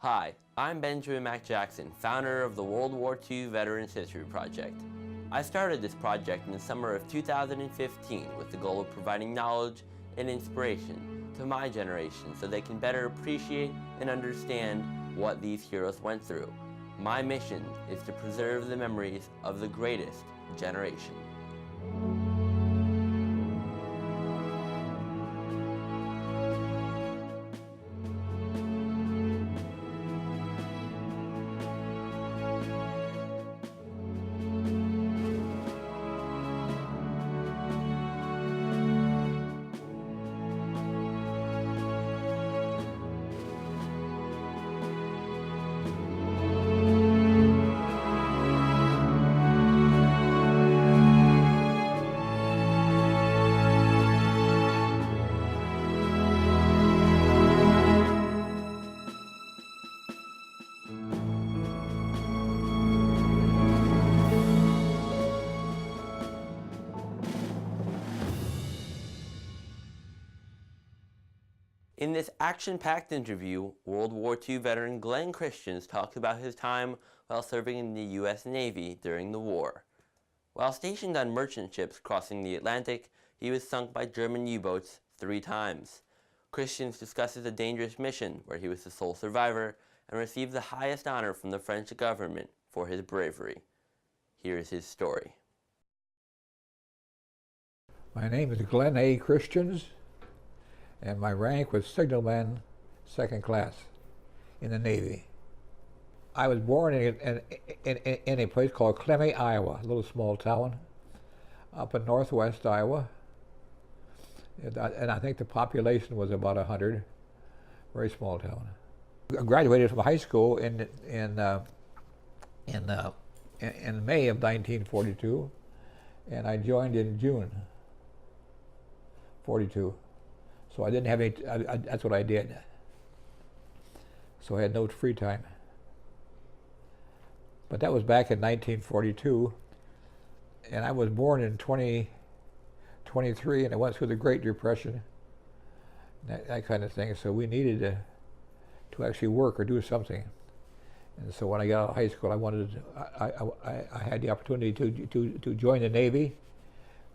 Hi, I'm Benjamin Mac Jackson, founder of the World War II Veterans History Project. I started this project in the summer of 2015 with the goal of providing knowledge and inspiration to my generation so they can better appreciate and understand what these heroes went through. My mission is to preserve the memories of the greatest generation. In this action-packed interview, World War II veteran Glenn Christians talks about his time while serving in the U.S. Navy during the war. While stationed on merchant ships crossing the Atlantic, he was sunk by German U-boats 3 times. Christians discusses a dangerous mission where he was the sole survivor and received the highest honor from the French government for his bravery. Here's his story. My name is Glenn A. Christians, and my rank was signalman 2nd class in the Navy. I was born in a place called Clemmy, Iowa, a little small town up in northwest Iowa. And I think the population was about 100, very small town. I graduated from high school in May of 1942, and I joined in June 42. So I didn't have any, that's what I did. So I had no free time. But that was back in 1942, and I was born in 2023, and I went through the Great Depression, that kind of thing. So we needed to actually work or do something. And so when I got out of high school, I had the opportunity to join the Navy,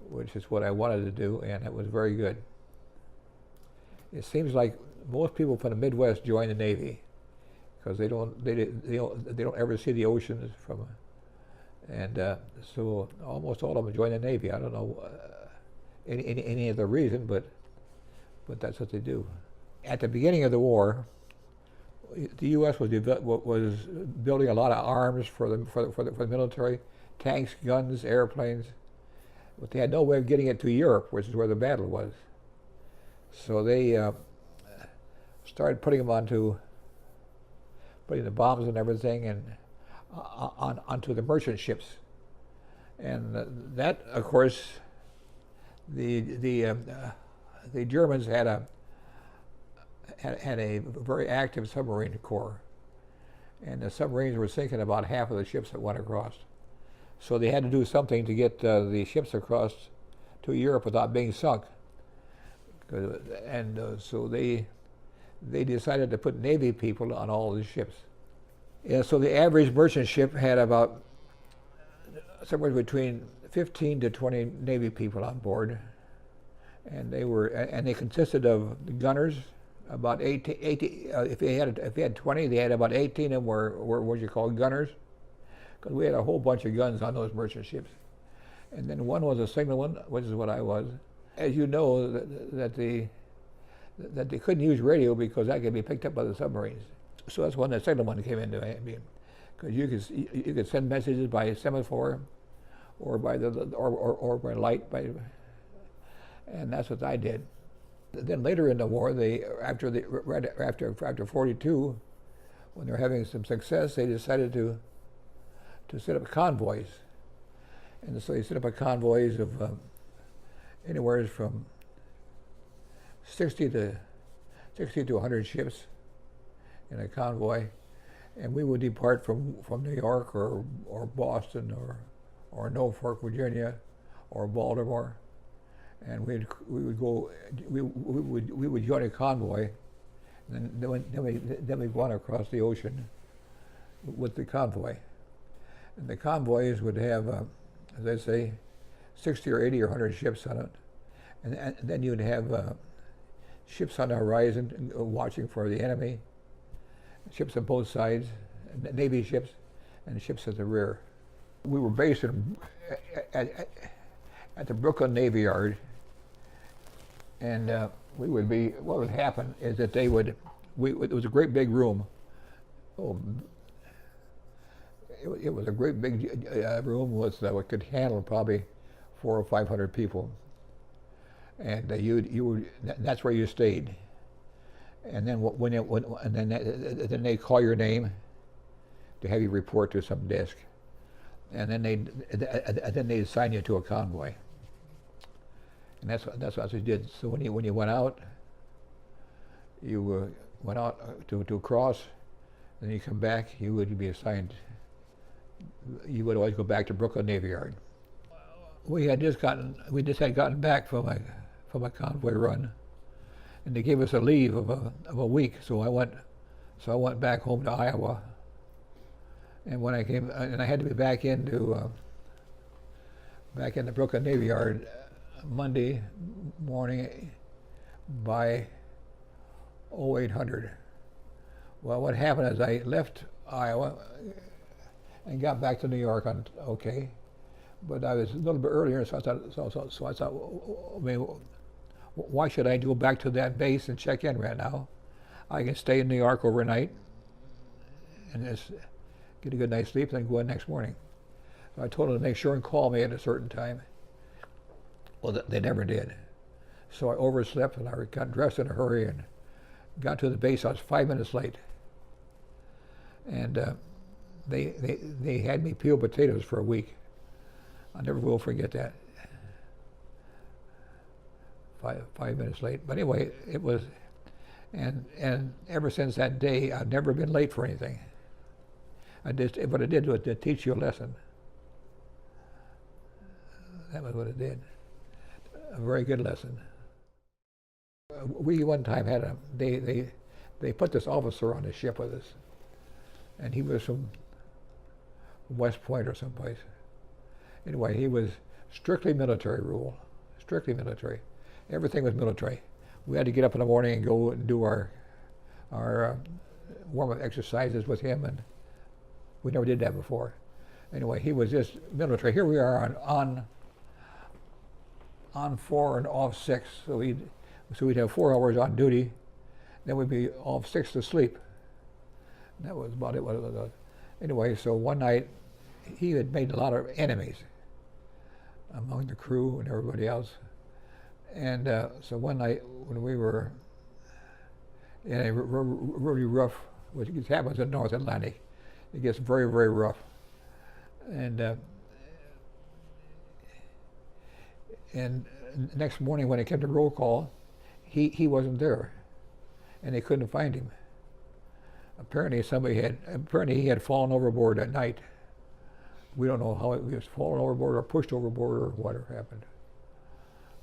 which is what I wanted to do, and it was very good. It seems like most people from the Midwest join the Navy because they don't ever see the oceans from, and so almost all of them join the Navy. I don't know any other reason, but that's what they do. At the beginning of the war, the U.S. was building a lot of arms for the military, tanks, guns, airplanes, but they had no way of getting it to Europe, which is where the battle was. So they started putting the bombs and everything and onto the merchant ships, and that, of course, the Germans had a very active submarine corps, and the submarines were sinking about half of the ships that went across. So they had to do something to get the ships across to Europe without being sunk. And so they decided to put Navy people on all the ships. And so the average merchant ship had about somewhere between 15 to 20 Navy people on board, and they consisted of the gunners. About 18 if they had 20, they had about 18 of them were what you call gunners, because we had a whole bunch of guns on those merchant ships. And then one was a signalman, which is what I was. As you know, that they couldn't use radio because that could be picked up by the submarines. So that's when the signalman came into being, because you could send messages by semaphore, or by or by light, and that's what I did. Then later in the war, after 42, when they're having some success, they decided to set up convoys, and so they set up convoys of anywhere from 60 to 100 ships in a convoy, and we would depart from New York or Boston or Norfolk, Virginia, or Baltimore, and we would join a convoy Then we go on across the ocean with the convoy. And the convoys would have, as I say, 60 or 80 or 100 ships on it. And then you'd have ships on the horizon watching for the enemy, ships on both sides, Navy ships, and ships at the rear. We were based at the Brooklyn Navy Yard, and what would happen is that it was a great big room. Oh, it was a great big room that could handle probably 400 or 500 people, and that's where you stayed. And then then they call your name to have you report to some desk, and then they assign you to a convoy. And that's what they did. So when you went out, you went out to cross, then you come back. You would be assigned. You would always go back to Brooklyn Navy Yard. We just had gotten back from a convoy run, and they gave us a leave of a week. So I went back home to Iowa. And when I came, and I had to be back in the Brooklyn Navy Yard Monday morning by 0800. Well, what happened is I left Iowa and got back to New York but I was a little bit earlier, so I thought, why should I go back to that base and check in right now? I can stay in New York overnight and just get a good night's sleep, then go in next morning. So I told them to make sure and call me at a certain time. Well, they never did. So I overslept, and I got dressed in a hurry and got to the base. I was 5 minutes late. And they had me peel potatoes for a week. I never will forget that. 5 minutes late. But anyway, it was, and ever since that day, I've never been late for anything. What it did was to teach you a lesson. That was what it did. A very good lesson. We one time had they put this officer on the ship with us, and he was from West Point or someplace. Anyway, he was strictly military rule, strictly military. Everything was military. We had to get up in the morning and go and do our warm-up exercises with him, and we never did that before. Anyway, he was just military. Here we are on 4 and off 6, so we'd have 4 hours on duty, then we'd be off 6 to sleep. And that was about it. Anyway, so one night he had made a lot of enemies among the crew and everybody else. And so one night when we were in a really rough, which happens in North Atlantic, it gets very, very rough. And next morning when it came to roll call, he wasn't there, and they couldn't find him. Apparently he had fallen overboard at night. We don't know how he was fallen overboard or pushed overboard or whatever happened.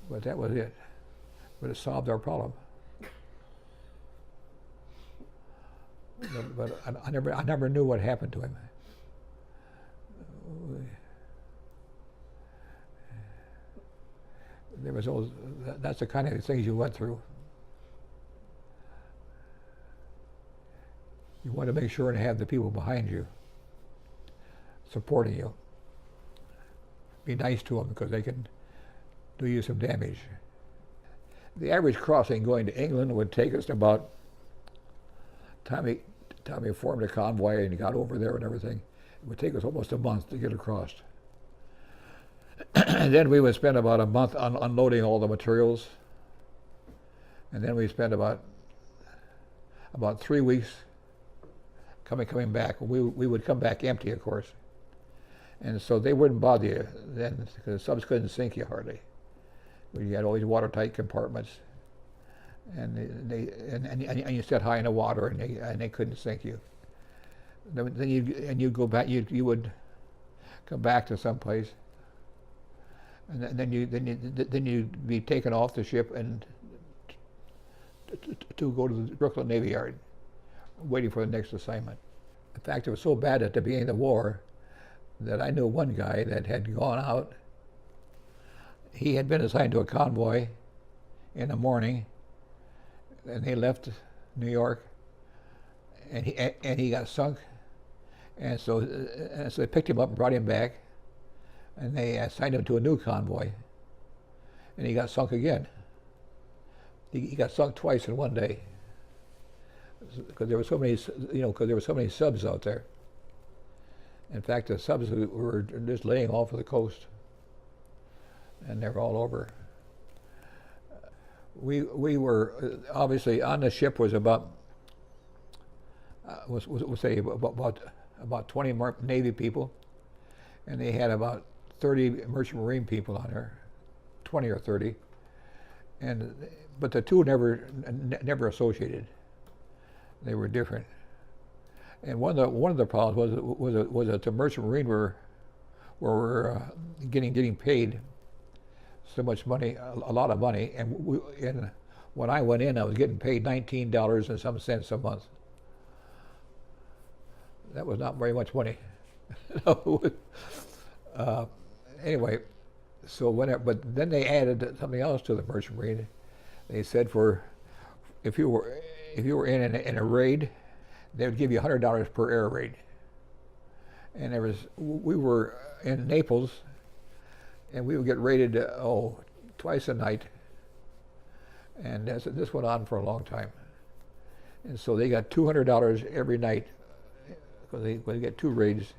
But that was it. But it solved our problem. But I never knew what happened to him. There was always, that's the kind of things you went through. You want to make sure and have the people behind you supporting you. Be nice to them because they can do you some damage. The average crossing going to England would take us about, time we formed a convoy and got over there and everything, it would take us almost a month to get across. And then we would spend about a month unloading all the materials, and then we spent about 3 weeks coming back. We would come back empty, of course, and so they wouldn't bother you then because the subs couldn't sink you hardly. We had all these watertight compartments, and you set high in the water, and they couldn't sink you. Then you go back. You would come back to some place. And then you'd be taken off the ship and to go to the Brooklyn Navy Yard, waiting for the next assignment. In fact, it was so bad at the beginning of the war that I knew one guy that had gone out. He had been assigned to a convoy in the morning, and he left New York, and he got sunk, and so they picked him up and brought him back, and they assigned him to a new convoy, and he got sunk again. He got sunk twice in one day because there were so many, because there were so many subs out there. In fact, the subs were just laying off of the coast, and they were all over. We were obviously on the ship was about say about 20 Navy people, and they had about 30 Merchant Marine people on there, 20 or 30, but the two never associated. They were different. And one of the problems was that the Merchant Marine were getting paid so much money, a lot of money, and when I went in, I was getting paid $19 and some cents a month. That was not very much money. Anyway, but then they added something else to the Merchant Marine. They said if you were in a raid, they would give you $100 per air raid. And we were in Naples, and we would get raided twice a night, and this went on for a long time. And so they got $200 every night because they get two raids,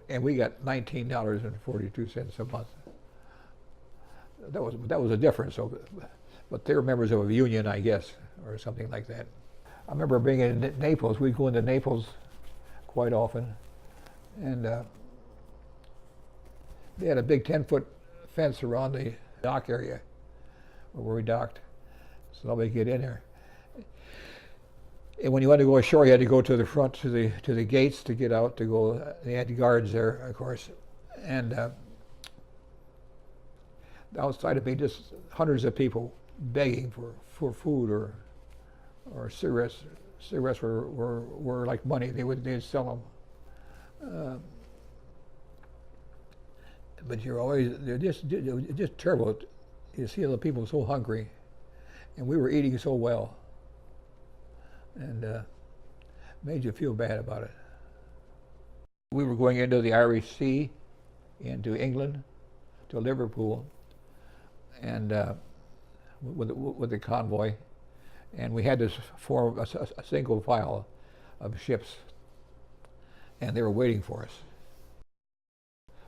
and we got $19.42 a month. That was a difference. But they were members of a union, I guess, or something like that. I remember being in Naples. We'd go into Naples quite often, and they had a big 10-foot fence around the dock area where we docked, so nobody could get in there. And when you wanted to go ashore, you had to go to the front, to the gates to get out to go. They had guards there, of course, and outside of me, just hundreds of people begging for food or cigarettes. Cigarettes were like money. They'd sell them. But they're just terrible. You see the people so hungry, and we were eating so well, and made you feel bad about it. We were going into the Irish Sea, into England, to Liverpool, and with the convoy, and we had to form a single file of ships, and they were waiting for us.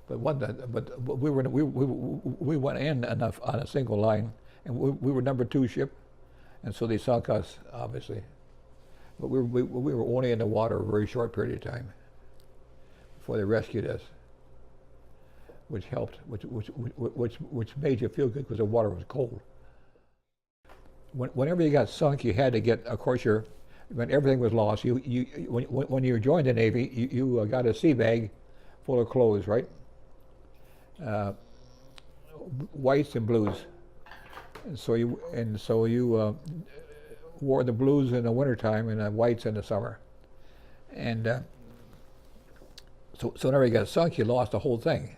But we went in enough on a single line, and we were number 2 ship, and so they sunk us, obviously. But we were only in the water a very short period of time before they rescued us, which helped, which made you feel good because the water was cold. Whenever you got sunk, you had to get, of course, when everything was lost, when you joined the Navy, you got a sea bag full of clothes, right? Whites and blues, and so you wore the blues in the wintertime and the whites in the summer, and so whenever you got sunk, you lost the whole thing.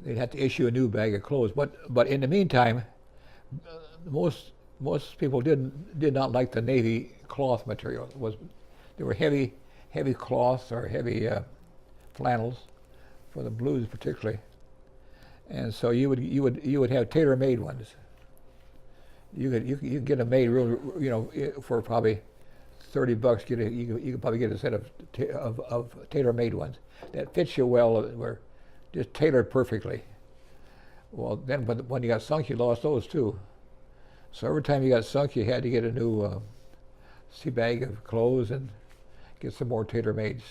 They'd have to issue a new bag of clothes, but in the meantime, most people did not like the Navy cloth material. There were heavy cloths or heavy flannels for the blues particularly, and so you would have tailor-made ones. You could get them made for probably $30. You could probably get a set of tailor-made ones that fits you well, were just tailored perfectly. Well, then, but when you got sunk, you lost those too. So every time you got sunk, you had to get a new sea bag of clothes and get some more tailor-mades.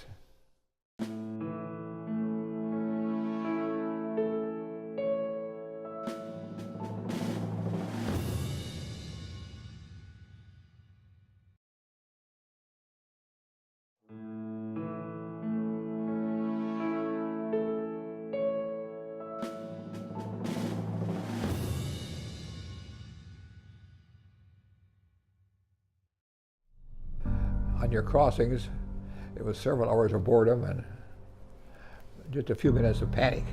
on your crossings, it was several hours of boredom and just a few minutes of panic.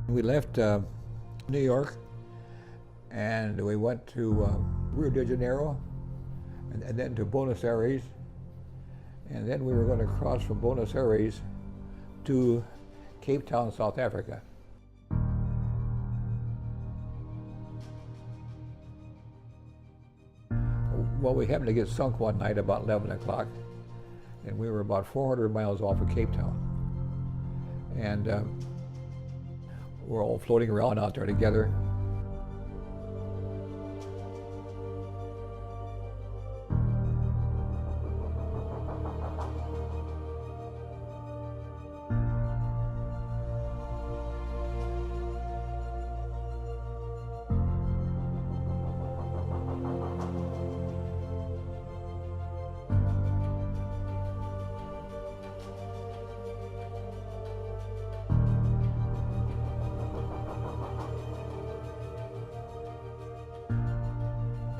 We left New York and we went to Rio de Janeiro and then to Buenos Aires, and then we were going to cross from Buenos Aires to Cape Town, South Africa. Well, we happened to get sunk one night about 11 o'clock, and we were about 400 miles off of Cape Town. And we're all floating around out there together.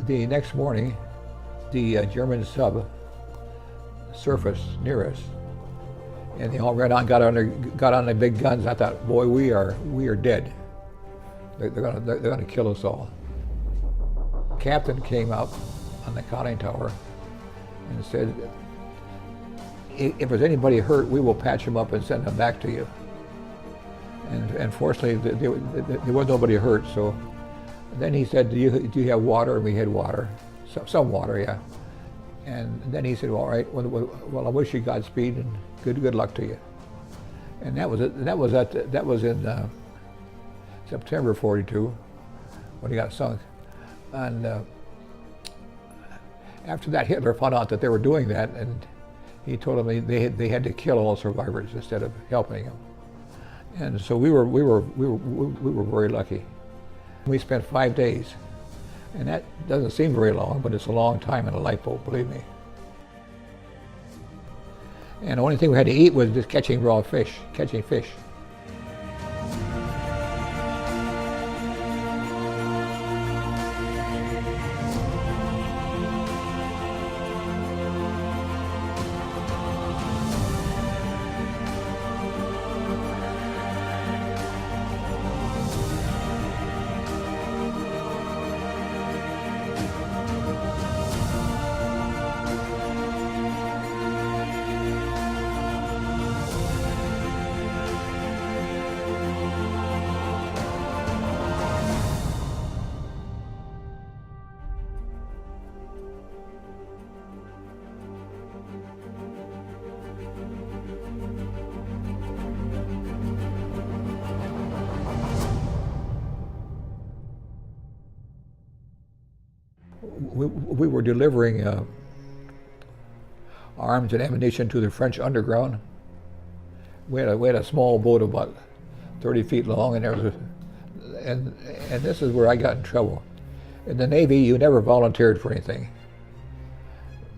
The next morning, the German sub surfaced near us, and they all ran on, got on the big guns. I thought, boy, we are dead. They're gonna kill us all. Captain came up on the conning tower and said, if there's anybody hurt, we will patch them up and send them back to you. And fortunately, there was nobody hurt. So then he said, do you have water? And we had water, some water, yeah. And then he said, well, all right, well, I wish you Godspeed and good luck to you. And that was it. That was in September '42 when he got sunk. And after that, Hitler found out that they were doing that, and he told them they had to kill all survivors instead of helping them. And so we were very lucky. We spent 5 days, and that doesn't seem very long, but it's a long time in a lifeboat, believe me. And the only thing we had to eat was just catching fish. We were delivering arms and ammunition to the French underground. We had a small boat about 30 feet long, and there was and this is where I got in trouble. In the Navy, you never volunteered for anything.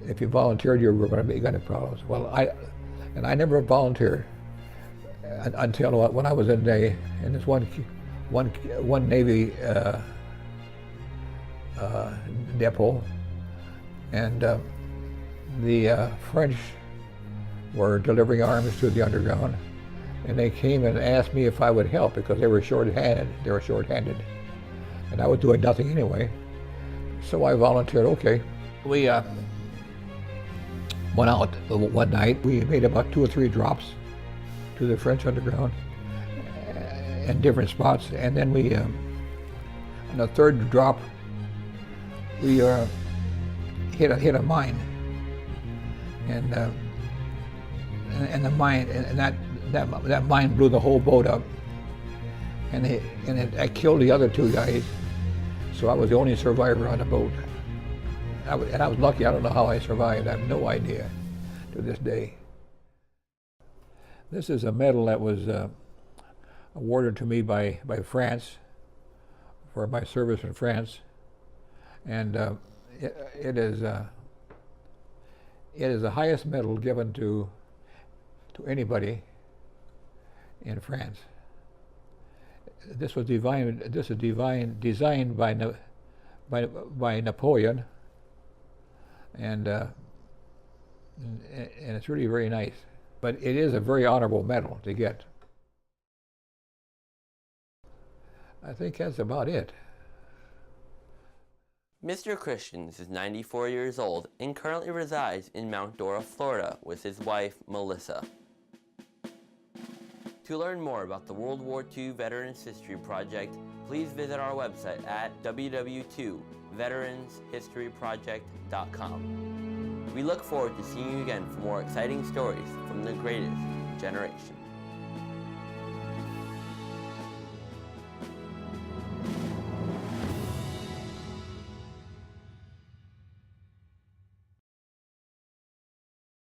If you volunteered, you were going to get into problems. Well, I never volunteered until when I was in this one Navy depot, and the French were delivering arms to the underground, and they came and asked me if I would help because they were short-handed. And I was doing nothing anyway, so I volunteered. Okay, we went out one night. We made about 2 or 3 drops to the French underground in different spots, and then we, on the 3rd drop, we hit a mine, and the mine, and that mine blew the whole boat up, and it killed the other 2 guys. So I was the only survivor on the boat. And I was lucky. I don't know how I survived. I have no idea to this day. This is a medal that was awarded to me by France for my service in France. And it is the highest medal given to anybody in France. This is designed by by Napoleon, and it's really very nice. But it is a very honorable medal to get. I think that's about it. Mr. Christians is 94 years old and currently resides in Mount Dora, Florida with his wife, Melissa. To learn more about the World War II Veterans History Project, please visit our website at www.veteranshistoryproject.com. We look forward to seeing you again for more exciting stories from the greatest generation.